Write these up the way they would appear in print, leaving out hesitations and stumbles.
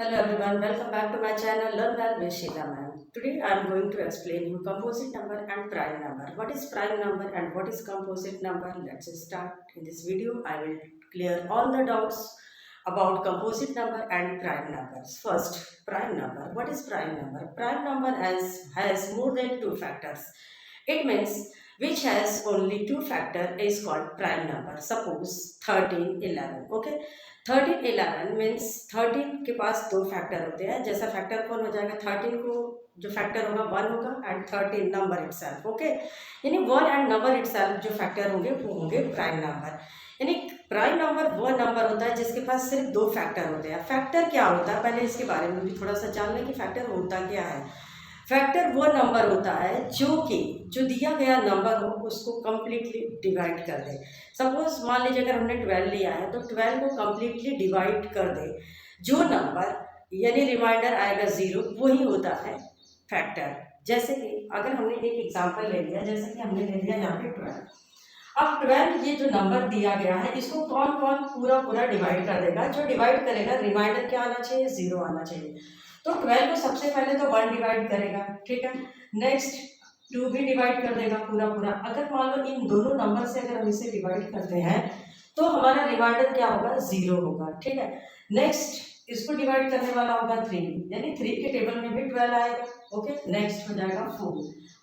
Hello everyone, welcome back to my channel Learn Well with Sheila Ma'am. Today I am going to explain you composite number and prime number. What is prime number and what is composite number? Let's start. In this video I will clear all the doubts about composite number and prime numbers. First, prime number. What is prime number? Prime number has more than two factors. It means which has only two factor is called prime number. Suppose 13, 11. Okay. 13, 11 means 13 के पास दो factor होते हैं. जैसा factor कौन हो जाएगा 13 को जो फैक्टर होगा 1 होगा एंड 13 नंबर इटसेल्फ. ओके, यानी 1 एंड नंबर इटसेल्फ जो फैक्टर होंगे वो होंगे प्राइम नंबर. यानी प्राइम नंबर वो नंबर होता है जिसके पास सिर्फ दो फैक्टर होते हैं. फैक्टर क्या होता है पहले इसके बारे में भी थोड़ा सा जान लें कि फैक्टर होता क्या है. फैक्टर वो नंबर होता है जो दिया गया नंबर हो उसको कम्प्लीटली डिवाइड कर दे. सपोज मान लीजिए अगर हमने 12 लिया है तो 12 को कम्प्लीटली डिवाइड कर दे. जो नंबर यानी रिमाइंडर आएगा 0 वही होता है फैक्टर. जैसे कि अगर हमने एक एग्जांपल ले लिया, जैसे कि हमने ले लिया यहाँ पे 12. अब 12 ये जो नंबर दिया गया है इसको कौन कौन पूरा डिवाइड कर देगा. जो डिवाइड करेगा रिमाइंडर क्या आना चाहिए 0 आना चाहिए. तो 12 को सबसे पहले तो 1 डिवाइड करेगा. ठीक है, नेक्स्ट 2 भी डिवाइड कर देगा पूरा. अगर मान लो इन दोनों नंबर से अगर हम इसे डिवाइड करते हैं तो हमारा रिमाइंडर क्या होगा 0 होगा. ठीक है, नेक्स्ट इसको डिवाइड करने वाला होगा 3, यानी 3 के टेबल में भी 12 आएगा. ओके, नेक्स्ट हो जाएगा 4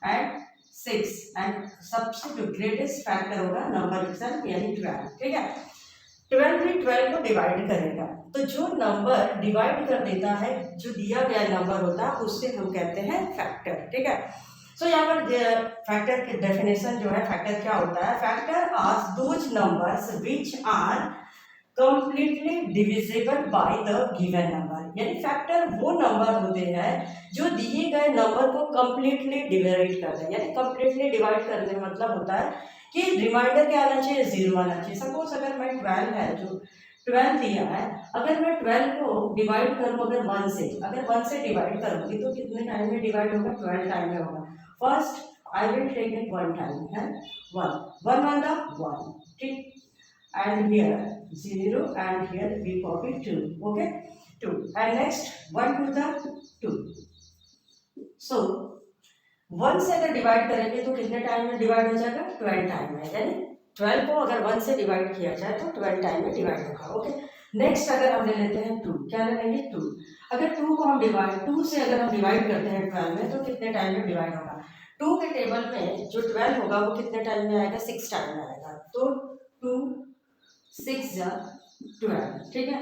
एंड 6 एंड सबसे जो ग्रेटेस्ट फैक्टर होगा नंबर इटसेल्फ यानी 12. ठीक है, 12 भी 12 को डिवाइड करेगा. तो जो नंबर डिवाइड कर देता है जो दिया गया नंबर होता है उससे हम कहते हैं फैक्टर. ठीक है, सो यहाँ पर फैक्टर की डेफिनेशन जो है फैक्टर क्या होता है. Factor are those numbers which are completely divisible by the given number. यानी फैक्टर वो नंबर होते हैं जो दिए गए नंबर को कंप्लीटली डिवाइड कर दें. यानी कंप्लीटली डिवाइड करने का मतलब होता है कि रिमाइंडर क्या आना चाहिए 0 आना चाहिए. सपोज अगर मैं 12 है जो 12 दिया है, अगर मैं 12 को डिवाइड करूँ अगर 1 से, अगर 1 से डिवाइड करूँगी तो कितने टाइम में डिवाइड होगा 12 टाइम में होगा. First I will take it 1 time है 1 वन द 1. ठीक, and here 0 and here we copy 2. Okay, 2 and next 1 to the 2. So 1 से अगर डिवाइड करेंगे तो कितने टाइम में डिवाइड हो जाएगा 12 टाइम में. यानी 12 को अगर 1 से डिवाइड किया जाए तो 12 टाइम में डिवाइड होगा. ओके, नेक्स्ट अगर हम ले लेते हैं 2, क्या ले लेंगे 2. अगर 2 को हम डिवाइड 2 से अगर हम डिवाइड करते हैं 12 में तो कितने टाइम में डिवाइड होगा. 2 के टेबल में जो 12 होगा वो कितने टाइम में आएगा 6 टाइम में आएगा. तो 2 6 जा 12. ठीक है,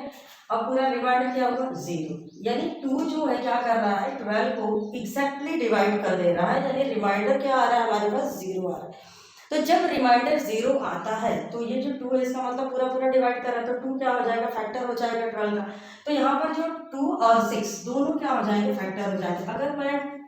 अब पूरा रिमाइंडर क्या होगा 0. यानी 2 जो है क्या कर रहा है 12 को एग्जैक्टली डिवाइड कर दे रहा है. यानी रिमाइंडर क्या आ रहा है हमारे पास 0 आ रहा है. तो जब रिमाइंडर 0 आता है तो ये जो 2 है इसका मतलब पूरा डिवाइड कर रहा है. तो 2 क्या हो जाएगा फैक्टर हो जाएगा 12 का. तो यहाँ पर जो 2 और 6 दोनों क्या हो जाएंगे फैक्टर हो जाएंगे. अगर मैं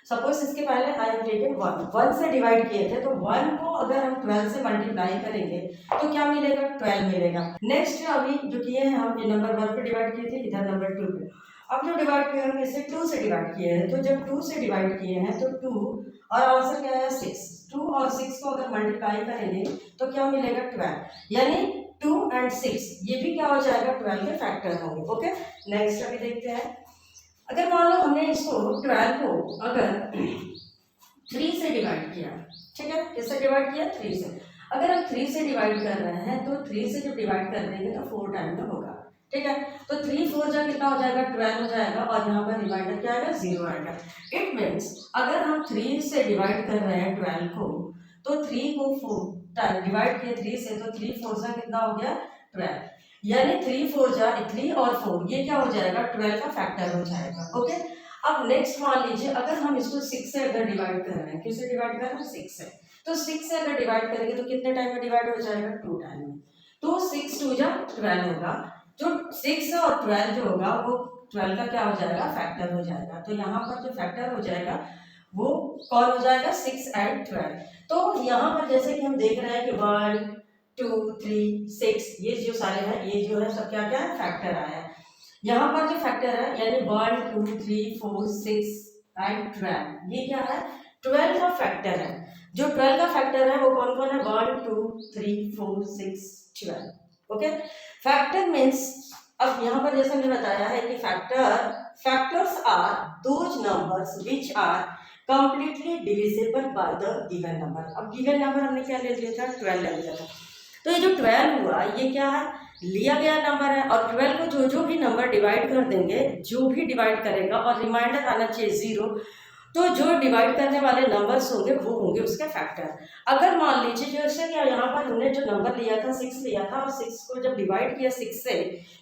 सपोज इसके पहले आई एम टेकन 1 से डिवाइड किए थे तो 1 को अगर हम 12 से मल्टीप्लाई करेंगे तो क्या मिलेगा 12 मिलेगा. नेक्स्ट अभी जो किए हैं हम ये नंबर 1 पे डिवाइड किए थे, इधर नंबर 2 पे. अब जो डिवाइड किए हम इसे 2 से डिवाइड किए हैं. तो जब 2 से डिवाइड किए हैं तो 2 और आंसर क्या है 6. 2 और 6 को अगर मल्टीप्लाई करेंगे तो क्या मिलेगा 12. यानी 2 एंड 6 ये भी क्या हो जाएगा 12 के फैक्टर होंगे. ओके, नेक्स्ट अभी देखते हैं. अगर मान लो हमने इसको 12 को अगर 3 से डिवाइड किया. ठीक है, किससे डिवाइड किया 3 से. अगर हम 3 से डिवाइड कर रहे हैं तो 3 से जब डिवाइड कर देंगे तो 4 टाइम में होगा. ठीक है, तो 3 4 जा कितना हो जाएगा 12 हो जाएगा और यहाँ पर रिमाइंडर क्या आएगा 0 आएगा. इट मीन्स अगर हम 3 से डिवाइड कर रहे हैं 12 को तो 3 को 4 डिवाइड किए 3 से तो 3 4 जा कितना हो गया 12. यानी 3 4 जा 3 और 4 ये क्या हो जाएगा 12 का फैक्टर हो जाएगा. ओके, अब नेक्स्ट मान लीजिए अगर हम इसको 6 से अगर डिवाइड कर रहे हैं, किससे डिवाइड कर रहे हैं 6 से. तो 6 से अगर डिवाइड करेंगे तो कितने टाइम में डिवाइड हो जाएगा 2 टाइम में. तो 6 2 जा 12 होगा. जो 6 और 12 जो होगा वो 12 का क्या हो जाएगा फैक्टर हो जाएगा. तो यहाँ पर जो फैक्टर हो जाएगा वो कौन हो जाएगा 6 एंड 12. तो यहाँ पर जैसे कि हम देख रहे हैं कि 1 2 3 6 ये जो सारे हैं ये जो है सब क्या क्या है फैक्टर आया है. यहाँ पर जो फैक्टर है यानी 1 2 3 4 6 एंड 12 ये क्या है 12 का फैक्टर है. जो 12 का फैक्टर है वो कौन कौन है 1 2 3 4 6 12. ओके, फैक्टर मीन्स अब यहाँ पर जैसे मैंने बताया है कि factors are those numbers which are completely divisible by the given number. अब गिवन नंबर हमने क्या ले लिया था, 12 ले लिया था। तो ये जो 12 हुआ ये क्या है, लिया गया नंबर है, और 12 को जो भी नंबर डिवाइड कर देंगे, जो भी डिवाइड करेगा, और रिमाइंडर आना चाहिए 0, तो जो डिवाइड करने वाले नंबर्स होंगे वो होंगे उसके फैक्टर। अगर मान लीजिए जैसे कि यहाँ पर हमने जो नंबर लिया था 6 लिया था, और 6 को जब डिवाइड किया 6 से,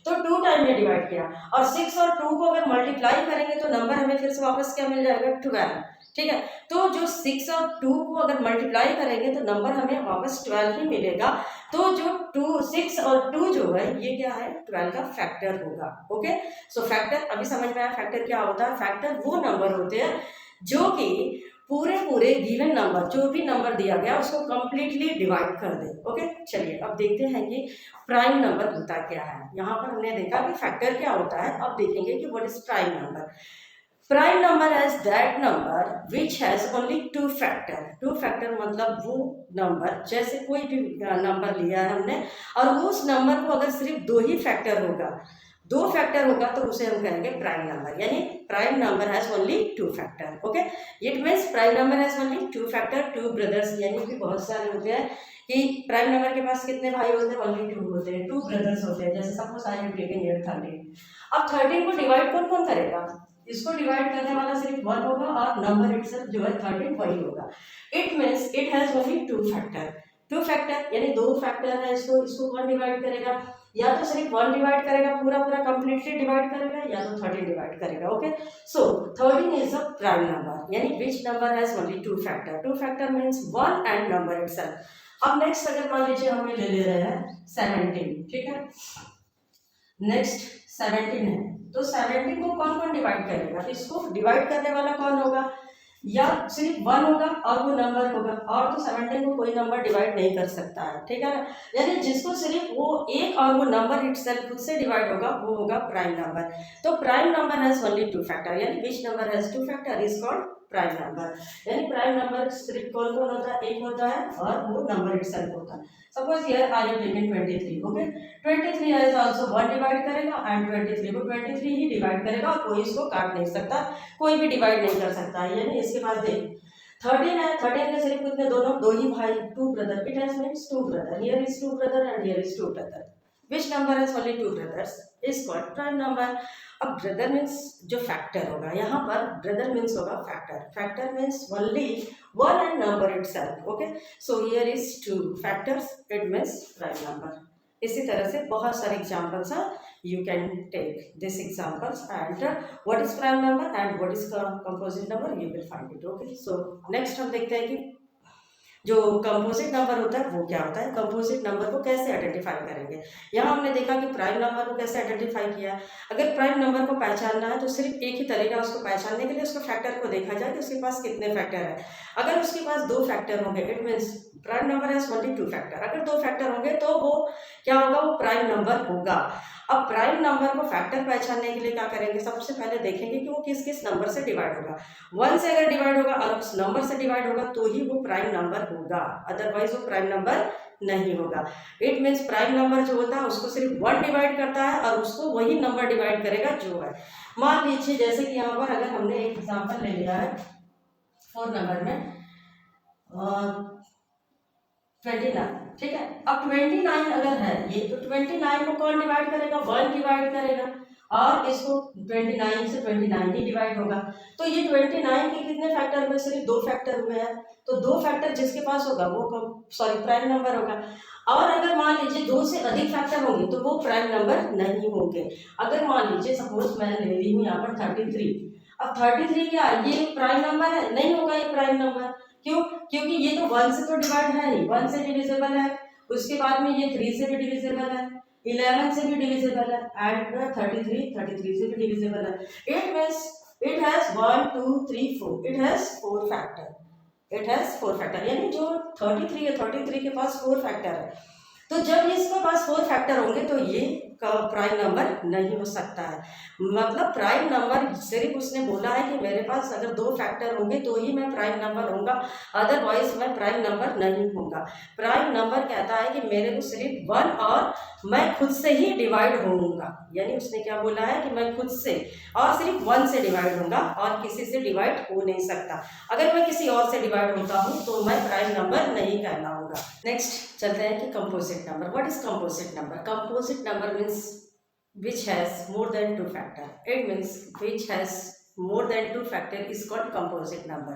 तो 2 टाइम में डिवाइड किया, और 6 और 2 को अगर मल्टीप्लाई करेंगे तो नंबर हमें फिर से वापस क्या मिल जाएगा, 12। ठीक है, तो जो 6 और 2 को अगर मल्टीप्लाई करेंगे तो नंबर हमें वापस 12 ही मिलेगा। तो जो 6 और 2 जो है ये क्या है, 12 का फैक्टर होगा। ओके, सो फैक्टर अभी समझ में आया फैक्टर क्या होता है। फैक्टर वो नंबर होते हैं जो कि पूरे गिवन नंबर, जो भी नंबर दिया गया उसको कंप्लीटली डिवाइड कर दे। ओके, चलिए अब देखते हैं कि प्राइम नंबर होता क्या है। यहाँ पर हमने देखा कि फैक्टर क्या होता है, अब देखेंगे कि what is prime number. Prime number is that number which has only two factor। Two factor मतलब वो नंबर, जैसे कोई भी नंबर लिया है हमने, और उस नंबर को अगर सिर्फ 2 ही फैक्टर होगा, 2 फैक्टर होगा, तो उसे हम कहेंगे प्राइम नंबर। यानी prime number has only 2 factor. Okay, it means prime number has only 2 factor, 2 brothers. यानी कि बहुत सारे होते हैं कि प्राइम नंबर के पास कितने भाई होते हैं, ओनली 2 होते हैं, 2 ब्रदर्स होते हैं। जैसे suppose I am taking here 13। अब 13 को डिवाइड कौन कौन करेगा, इसको डिवाइड करने वाला सिर्फ 1 होगा, और नंबर इटसेल्फ जो है 13 वही होगा। It means it has only 2 factor. 2 factor यानी 2 फैक्टर है, इसको 1 डिवाइड करेगा, या तो सिर्फ 1 डिवाइड करेगा, पूरा कंप्लीटली डिवाइड करेगा, या तो 13 डिवाइड करेगा। Okay, so 13 is a prime number, यानी which number has only 2 factor. 2 factor means 1 and number itself. अब नेक्स्ट अगर मान लीजिए हमें ले रहे हैं 17। ठीक है, नेक्स्ट 17 है, तो 17 को कौन कौन डिवाइड करेगा, इसको डिवाइड करने वाला कौन होगा, या सिर्फ 1 होगा और वो नंबर होगा, और तो 17 को कोई नंबर डिवाइड नहीं कर सकता है। ठीक है ना, यानी जिसको सिर्फ वो एक और वो नंबर इटसेल्फ खुद से डिवाइड होगा वो होगा प्राइम नंबर। तो prime number has only 2 factor, यानी which number has 2 factor is called prime number. यानी प्राइम नंबर सिर्फ कौन कौन होता है, एक होता है, और वो नंबर इटसेल्फ होता है। Suppose here I am taking 23। Okay, 23 is also 1 divide करेगा, एंड 23 को 23 ही डिवाइड करेगा, और कोई इसको काट नहीं सकता, कोई भी डिवाइड नहीं कर सकता है। यानी इसके पास देख 13 है, 13 के सिर्फ कितने, दोनों 2 ही भाई, 2 brother. It has means 2 brother, here is 2 brother and here is 2 brother. which number has only 2 brothers is called prime number। अब ब्रदर मीन्स जो फैक्टर होगा, यहाँ पर ब्रदर मीन्स होगा factor. Factor means only 1 and number itself। Okay, so here is 2 factors, it means prime number. इसी तरह से बहुत सारे एग्जाम्पल्स हैं, you can take these examples, and what is prime number and what is composite number you will find it। okay, so next हम देखते हैं कि जो कंपोजिट नंबर होता है वो क्या होता है, कंपोजिट नंबर को कैसे आइडेंटिफाई करेंगे। यहाँ हमने देखा कि प्राइम नंबर को कैसे आइडेंटिफाई किया। अगर प्राइम नंबर को पहचानना है तो सिर्फ एक ही तरीका उसको पहचानने के लिए, उसको फैक्टर को देखा जाए कि उसके पास कितने फैक्टर है। अगर उसके पास 2 फैक्टर होंगे, it means prime number has only 2 factor. अगर 2 फैक्टर होंगे तो वो क्या होगा, वो प्राइम नंबर होगा। अब प्राइम नंबर को फैक्टर पहचानने के लिए क्या करेंगे, सबसे पहले देखेंगे कि वो किस किस नंबर से डिवाइड होगा। 1 से अगर डिवाइड होगा और उस नंबर से डिवाइड होगा तो ही वो प्राइम नंबर होगा, अदरवाइज वो प्राइम नंबर नहीं होगा। इट मीन्स प्राइम नंबर जो होता है उसको सिर्फ 1 डिवाइड करता है और उसको वही नंबर डिवाइड करेगा जो है। मान लीजिए जैसे कि यहाँ पर अगर हमने एक एग्जाम्पल ले लिया है 4 नंबर में 29। ठीक है, अब 29 अगर है ये, तो 29 को कौन डिवाइड करेगा, 1 डिवाइड करेगा, और इसको 29 से 29 ही डिवाइड होगा। तो ये 29 के कितने फैक्टर हुए, सिर्फ 2 फैक्टर हुए हैं। तो 2 फैक्टर जिसके पास होगा वो प्राइम नंबर होगा। और अगर मान लीजिए 2 से अधिक फैक्टर होंगे तो वो प्राइम नंबर नहीं होंगे। अगर मान लीजिए सपोज मैं ले ली हूँ यहाँ पर 33। अब 33 क्या ये प्राइम नंबर है, नहीं होगा ये प्राइम नंबर। क्यों, क्योंकि ये तो 1 से तो डिवाइड है नहीं, 1 से डिविजिबल है, उसके बाद में ये 3 से भी डिविजिबल है, 11 से भी डिविजिबल है, एंड 33 से भी डिविजिबल है। It means it has 1 2 3 4, it has 4 factor, it has 4 factor. यानी जो 33 है 33 के पास 4 फैक्टर है। तो जब इसके पास 4 फैक्टर होंगे तो ये प्राइम नंबर नहीं हो सकता है। मतलब प्राइम नंबर सिर्फ उसने बोला है कि मेरे पास अगर 2 फैक्टर होंगे तो ही मैं प्राइम नंबर होऊंगा, अदरवाइज मैं प्राइम नंबर नहीं होऊंगा। प्राइम नंबर कहता है कि मेरे को सिर्फ 1 और मैं खुद से ही डिवाइड होऊंगा, यानी उसने क्या बोला है कि मैं खुद से और सिर्फ 1 से डिवाइड होऊंगा और किसी से डिवाइड हो नहीं सकता। अगर मैं किसी और से डिवाइड होता हूँ तो मैं प्राइम नंबर नहीं कहलाऊंगा। नेक्स्ट चलते हैं कि composite number. What is composite number? Composite number means which has more than 2 factor. It means which has more than 2 factor is called composite number.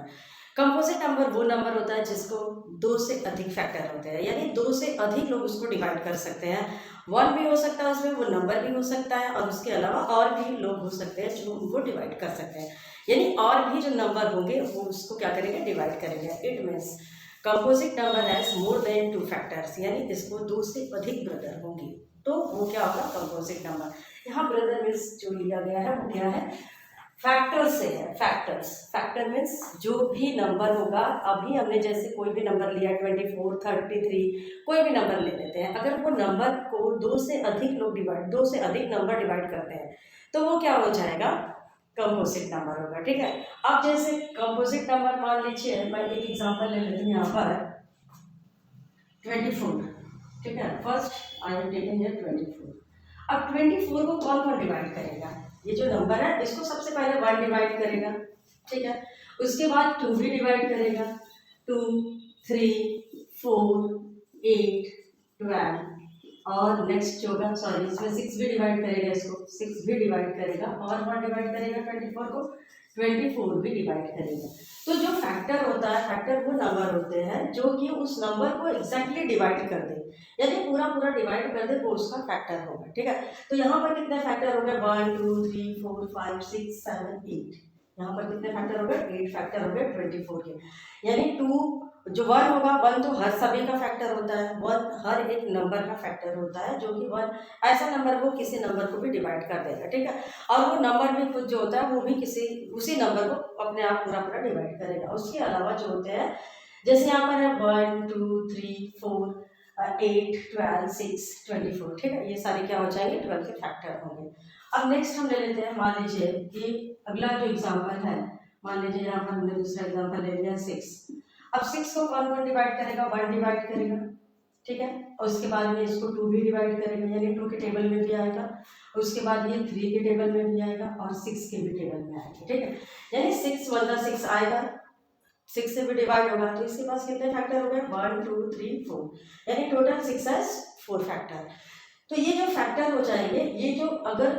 Composite number वो number होता है जिसको 2 से अधिक फैक्टर होते हैं, यानी 2 से अधिक लोग उसको डिवाइड कर सकते हैं। 1 भी हो सकता है उसमें, वो नंबर भी हो सकता है और उसके अलावा और भी लोग हो सकते हैं जो उनको डिवाइड कर सकते हैं, यानी और भी जो नंबर होंगे वो उसको क्या करेंगे, डिवाइड करेंगे। It means composite number has more than 2 factors, यानी इसको 2 से अधिक ब्रदर होंगे तो वो क्या होगा, कंपोजिट नंबर। यहाँ ब्रदर मीन्स जो लिया गया है वो क्या है, फैक्टर से है। फैक्टर्स, फैक्टर मीन्स जो भी नंबर होगा, अभी हमने जैसे कोई भी नंबर लिया 24, 33, कोई भी नंबर ले लेते हैं, अगर वो नंबर को 2 से अधिक लोग 2 से अधिक नंबर डिवाइड करते हैं तो वो क्या हो जाएगा, कंपोजिट नंबर होगा। ठीक है, अब जैसे कंपोजिट नंबर मान लीजिए, मैं एक एग्जांपल ले लेती हूँ यहाँ पर 24। ठीक है, first I am taking here 24। अब 24 को कौन कौन डिवाइड करेगा, ये जो नंबर है इसको सबसे पहले 1 डिवाइड करेगा। ठीक है, उसके बाद 2 भी डिवाइड करेगा, 2, 3, 4, 8, 12 और नेक्स्ट जो होगा, सॉरी इसमें 6 भी डिवाइड करेगा, इसको 6 भी डिवाइड करेगा और 1 डिवाइड करेगा 24 को, 24 भी डिवाइड करेगा। तो जो फैक्टर होता है, फैक्टर वो नंबर होते हैं जो कि उस नंबर को एग्जैक्टली डिवाइड कर दे, यानी पूरा पूरा डिवाइड कर दे, वो उसका फैक्टर होगा। ठीक है, तो यहाँ पर कितने फैक्टर हो गए, 1, 2, 3, 4, 5, 6, 7, 8। यहाँ पर कितने फैक्टर हो गए, 8 फैक्टर हो गए 24 के, यानी 2 जो 1 होगा, 1 तो हर सभी का फैक्टर होता है, 1 हर एक नंबर का फैक्टर होता है, जो कि 1 ऐसा नंबर वो किसी नंबर को भी डिवाइड कर देगा। ठीक है, और वो नंबर भी खुद जो होता है वो भी किसी उसी नंबर को अपने आप पूरा पूरा डिवाइड करेगा। उसके अलावा जो होते हैं, जैसे यहाँ पर है 1, 2, 3, 4, 8, 12, 6, 24। ठीक है, ये सारे क्या हो जाएंगे, 12 के फैक्टर होंगे। अब नेक्स्ट हम ले लेते हैं, मान लीजिए कि अगला जो एग्जाम्पल है, मान लीजिए यहाँ पर हमने दूसरा एग्जाम्पल ले लिया 6। अब 6 को कौन कौन डिवाइड करेगा, 1 डिवाइड करेगा। ठीक है, और उसके बाद में इसको 2 भी डिवाइड करेगा, यानी 2 के टेबल में भी आएगा, उसके बाद ये 3 के टेबल में भी आएगा और 6 के भी टेबल में आएगा। ठीक है, यानी 6 × 6 आएगा, 6 से भी डिवाइड होगा, तो इसके पास कितने फैक्टर हो गए, 1, 2, 3, 4, यानी टोटल 6 है 4 फैक्टर। तो ये जो फैक्टर हो जाएंगे, ये जो अगर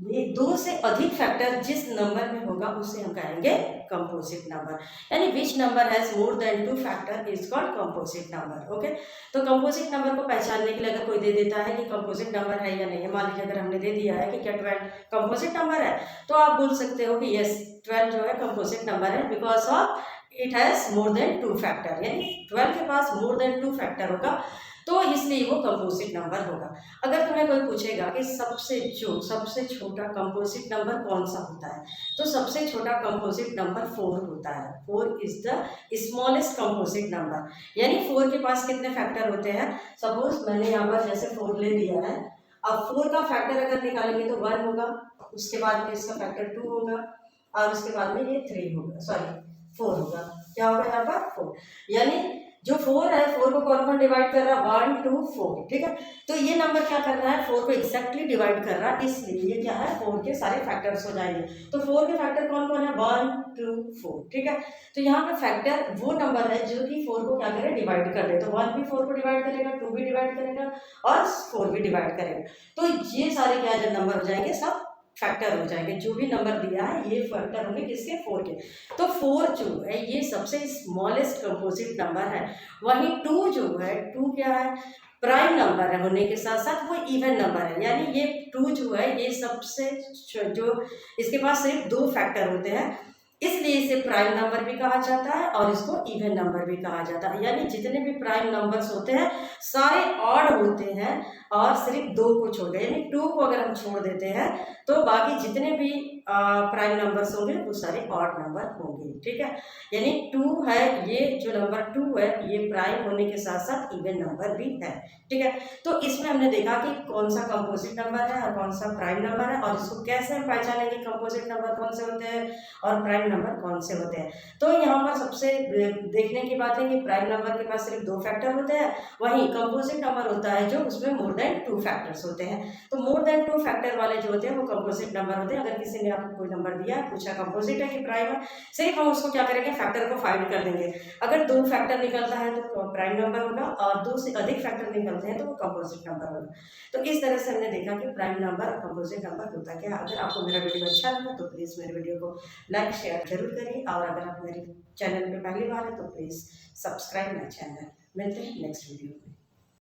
ये 2 से अधिक फैक्टर जिस नंबर में होगा उसे हम कहेंगे कंपोजिट नंबर, यानी which number has more than 2 factor is called composite number. Okay, तो कंपोजिट नंबर को पहचानने के लिए अगर कोई दे देता है कि कंपोजिट नंबर है या नहीं है, मान लीजिए अगर हमने दे दिया है कि क्या 12 कंपोजिट नंबर है, तो आप बोल सकते हो कि यस 12 जो है कंपोजिट नंबर है, because of it has more than 2 factor, यानी 12 के पास मोर देन 2 फैक्टर होगा तो इसलिए वो कंपोजिट नंबर होगा। अगर तुम्हें कोई पूछेगा कि सबसे छोटा कंपोजिट नंबर कौन सा होता है, तो सबसे छोटा कंपोजिट नंबर 4 होता है। 4 is the smallest composite number, यानी 4 के पास कितने फैक्टर होते हैं, सपोज मैंने यहाँ पर जैसे 4 ले लिया है, अब 4 का फैक्टर अगर निकालेंगे तो 1 होगा, उसके बाद में इसका फैक्टर 2 होगा और उसके बाद में ये 3 होगा, सॉरी 4 होगा। क्या होगा यहाँ पर 4, यानी जो 4 है 4 को कौन कौन डिवाइड कर रहा है, 1, 2, 4। ठीक है, तो ये नंबर क्या कर रहा है, 4 को एक्जैक्टली डिवाइड कर रहा है, इसलिए ये क्या है 4 के सारे फैक्टर्स हो जाएंगे। तो 4 के फैक्टर कौन कौन है, 1, 2, 4। ठीक है, तो यहाँ पे फैक्टर वो नंबर है जो कि 4 को क्या करे, डिवाइड कर दे, तो 1 भी 4 को डिवाइड करेगा, 2 भी डिवाइड करेगा और 4 भी डिवाइड करेगा। तो ये सारे क्या जो नंबर हो जाएंगे, सब फैक्टर हो जाएंगे, जो भी नंबर दिया है ये फैक्टर होंगे किसके, 4 के। तो 4 जो है ये सबसे स्मॉलेस्ट कंपोजिट नंबर है। वहीं 2 जो है, 2 क्या है, प्राइम नंबर है, होने के साथ साथ वो इवन नंबर है, यानी ये 2 जो है ये सबसे जो इसके पास सिर्फ 2 फैक्टर होते हैं, इसलिए इसे प्राइम नंबर भी कहा जाता है और इसको इवन नंबर भी कहा जाता है। यानी जितने भी प्राइम नंबर्स होते हैं सारे ऑड होते हैं और सिर्फ दो को छोड़ दें, यानी टू को अगर हम छोड़ देते हैं तो बाकी जितने भी प्राइम नंबर्स होंगे वो सारे ऑड नंबर होंगे। ठीक है, यानी टू है, ये जो नंबर टू है ये प्राइम होने के साथ साथ इवन नंबर भी है। ठीक है, तो इसमें हमने देखा कि कौन सा कंपोजिट नंबर है और कौन सा प्राइम नंबर है और इसको कैसे हम पहचानेंगे कंपोजिट नंबर कौन से होते हैं और प्राइम नंबर कौन से होते हैं। तो यहाँ पर सबसे देखने की बात है कि प्राइम नंबर के पास सिर्फ दो फैक्टर होते हैं, वहीं कंपोजिट नंबर होता है जो उसमें मोर देन टू फैक्टर्स होते हैं। तो मोर देन टू फैक्टर वाले जो होते हैं वो कंपोजिट नंबर होते हैं। अगर किसी ने आपको कोई नंबर दिया, पूछा कंपोजिट है कि प्राइम है, सिर्फ हम उसको क्या करेंगे, फैक्टर को फाइंड कर देंगे। अगर दो फैक्टर निकलता है तो प्राइम नंबर होगा और दो से अधिक फैक्टर निकलते हैं तो वो कंपोजिट नंबर होगा। तो इस तरह से हमने देखा कि प्राइम नंबर और कंपोजिट नंबर होता क्या है। अगर आपको मेरा वीडियो अच्छा लगा तो प्लीज़ मेरे वीडियो को लाइक शेयर जरूर करिए और अगर आप मेरे चैनल पे पहली बार है तो प्लीज़ सब्सक्राइब माई चैनल। मिलते हैं नेक्स्ट वीडियो में।